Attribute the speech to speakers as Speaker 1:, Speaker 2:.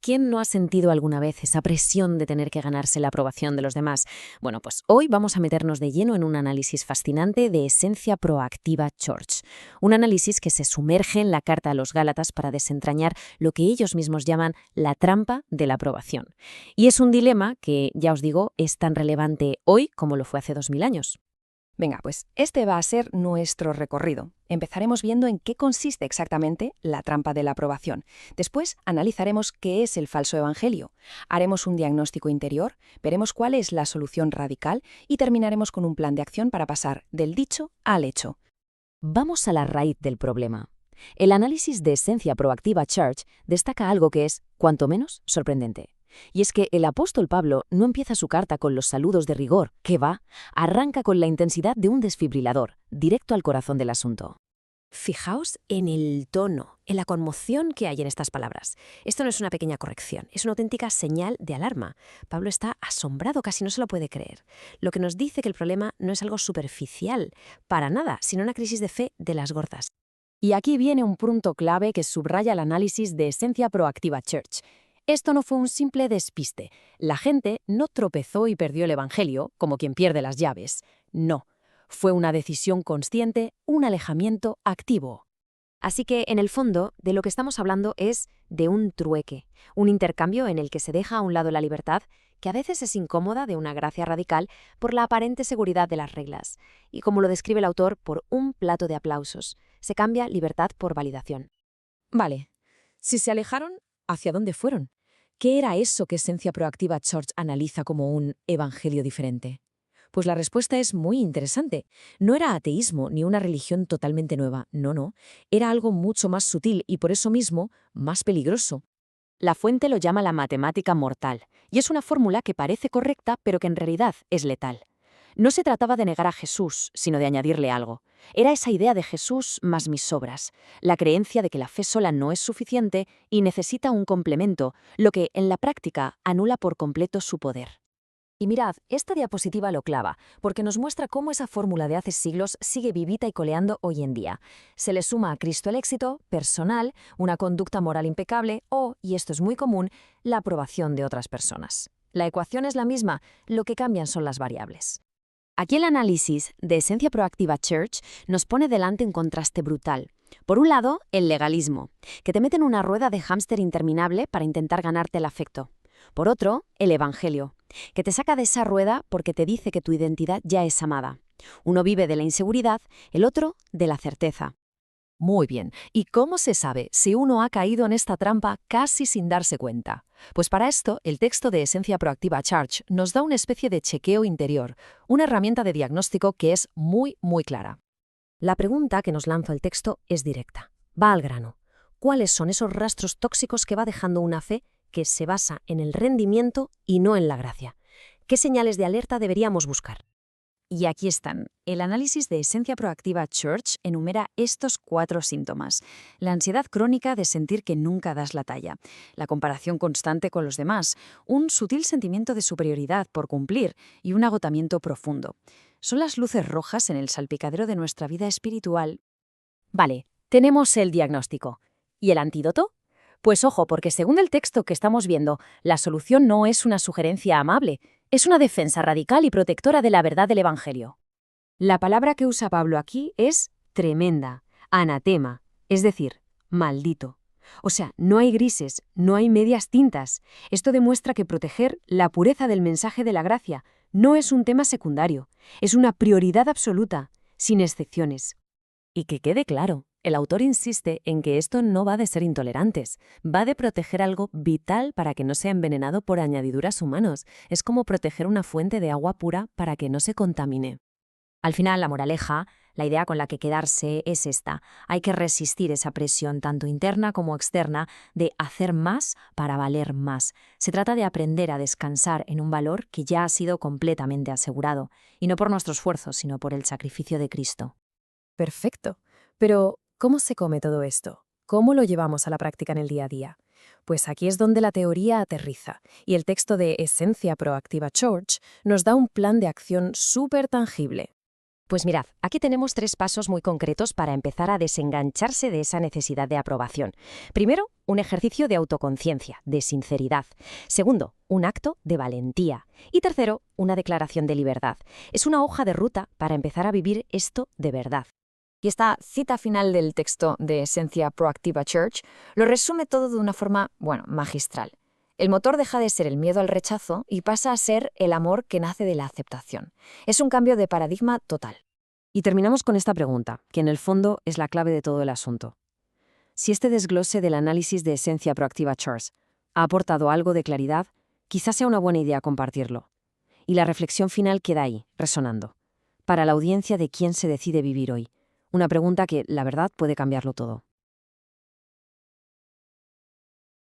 Speaker 1: ¿Quién no ha sentido alguna vez esa presión de tener que ganarse la aprobación de los demás? Bueno, pues hoy vamos a meternos de lleno en un análisis fascinante de Esencia Proactiva Church. Un análisis que se sumerge en la carta a los Gálatas para desentrañar lo que ellos mismos llaman la trampa de la aprobación. Y es un dilema que, ya os digo, es tan relevante hoy como lo fue hace 2000 años.
Speaker 2: Venga, pues este va a ser nuestro recorrido. Empezaremos viendo en qué consiste exactamente la trampa de la aprobación. Después analizaremos qué es el falso evangelio. Haremos un diagnóstico interior, veremos cuál es la solución radical y terminaremos con un plan de acción para pasar del dicho al hecho.
Speaker 1: Vamos a la raíz del problema. El análisis de Esencia Proactiva Church destaca algo que es, cuanto menos, sorprendente. Y es que el apóstol Pablo no empieza su carta con los saludos de rigor, que va, arranca con la intensidad de un desfibrilador, directo al corazón del asunto. Fijaos en el tono, en la conmoción que hay en estas palabras. Esto no es una pequeña corrección, es una auténtica señal de alarma. Pablo está asombrado, casi no se lo puede creer. Lo que nos dice que el problema no es algo superficial, para nada, sino una crisis de fe de las gordas. Y aquí viene un punto clave que subraya el análisis de Esencia Proactiva Church. Esto no fue un simple despiste. La gente no tropezó y perdió el evangelio, como quien pierde las llaves. No. Fue una decisión consciente, un alejamiento activo. Así que, en el fondo, de lo que estamos hablando es de un trueque, un intercambio en el que se deja a un lado la libertad, que a veces es incómoda de una gracia radical, por la aparente seguridad de las reglas, y como lo describe el autor, por un plato de aplausos. Se cambia libertad por validación. Vale, si se alejaron, ¿hacia dónde fueron? ¿Qué era eso que Esencia Proactiva Church analiza como un evangelio diferente? Pues la respuesta es muy interesante. No era ateísmo ni una religión totalmente nueva, no. Era algo mucho más sutil y por eso mismo más peligroso. La fuente lo llama la matemática mortal, y es una fórmula que parece correcta pero que en realidad es letal. No se trataba de negar a Jesús, sino de añadirle algo. Era esa idea de Jesús más mis obras, la creencia de que la fe sola no es suficiente y necesita un complemento, lo que, en la práctica, anula por completo su poder. Y mirad, esta diapositiva lo clava, porque nos muestra cómo esa fórmula de hace siglos sigue vivita y coleando hoy en día. Se le suma a Cristo el éxito personal, una conducta moral impecable o, y esto es muy común, la aprobación de otras personas. La ecuación es la misma, lo que cambian son las variables. Aquí el análisis de Esencia Proactiva Church nos pone delante un contraste brutal. Por un lado, el legalismo, que te mete en una rueda de hámster interminable para intentar ganarte el afecto. Por otro, el evangelio, que te saca de esa rueda porque te dice que tu identidad ya es amada. Uno vive de la inseguridad, el otro de la certeza. Muy bien, ¿y cómo se sabe si uno ha caído en esta trampa casi sin darse cuenta? Pues para esto, el texto de Esencia Proactiva Church nos da una especie de chequeo interior, una herramienta de diagnóstico que es muy clara. La pregunta que nos lanza el texto es directa. Va al grano. ¿Cuáles son esos rastros tóxicos que va dejando una fe que se basa en el rendimiento y no en la gracia? ¿Qué señales de alerta deberíamos buscar? Y aquí están. El análisis de Esencia Proactiva Church enumera estos 4 síntomas. La ansiedad crónica de sentir que nunca das la talla, la comparación constante con los demás, un sutil sentimiento de superioridad por cumplir y un agotamiento profundo. Son las luces rojas en el salpicadero de nuestra vida espiritual. Vale, tenemos el diagnóstico. ¿Y el antídoto? Pues ojo, porque según el texto que estamos viendo, la solución no es una sugerencia amable, es una defensa radical y protectora de la verdad del Evangelio. La palabra que usa Pablo aquí es tremenda, anatema, es decir, maldito. O sea, no hay grises, no hay medias tintas. Esto demuestra que proteger la pureza del mensaje de la gracia no es un tema secundario, es una prioridad absoluta, sin excepciones. Y que quede claro, el autor insiste en que esto no va de ser intolerantes, va de proteger algo vital para que no sea envenenado por añadiduras humanos. Es como proteger una fuente de agua pura para que no se contamine. Al final, la moraleja, la idea con la que quedarse es esta. Hay que resistir esa presión tanto interna como externa de hacer más para valer más. Se trata de aprender a descansar en un valor que ya ha sido completamente asegurado, y no por nuestro esfuerzo, sino por el sacrificio de Cristo. Perfecto. Pero, ¿cómo se come todo esto? ¿Cómo lo llevamos a la práctica en el día a día? Pues aquí es donde la teoría aterriza, y el texto de Esencia Proactiva Church nos da un plan de acción súper tangible.
Speaker 2: Pues mirad, aquí tenemos 3 pasos muy concretos para empezar a desengancharse de esa necesidad de aprobación. Primero, un ejercicio de autoconciencia, de sinceridad. Segundo, un acto de valentía. Y tercero, una declaración de libertad. Es una hoja de ruta para empezar a vivir esto de verdad.
Speaker 3: Y esta cita final del texto de Esencia Proactiva Church lo resume todo de una forma, magistral. El motor deja de ser el miedo al rechazo y pasa a ser el amor que nace de la aceptación. Es un cambio de paradigma total.
Speaker 1: Y terminamos con esta pregunta, que en el fondo es la clave de todo el asunto. Si este desglose del análisis de Esencia Proactiva Church ha aportado algo de claridad, quizás sea una buena idea compartirlo. Y la reflexión final queda ahí, resonando. Para la audiencia de quién se decide vivir hoy. Una pregunta que, la verdad, puede cambiarlo todo.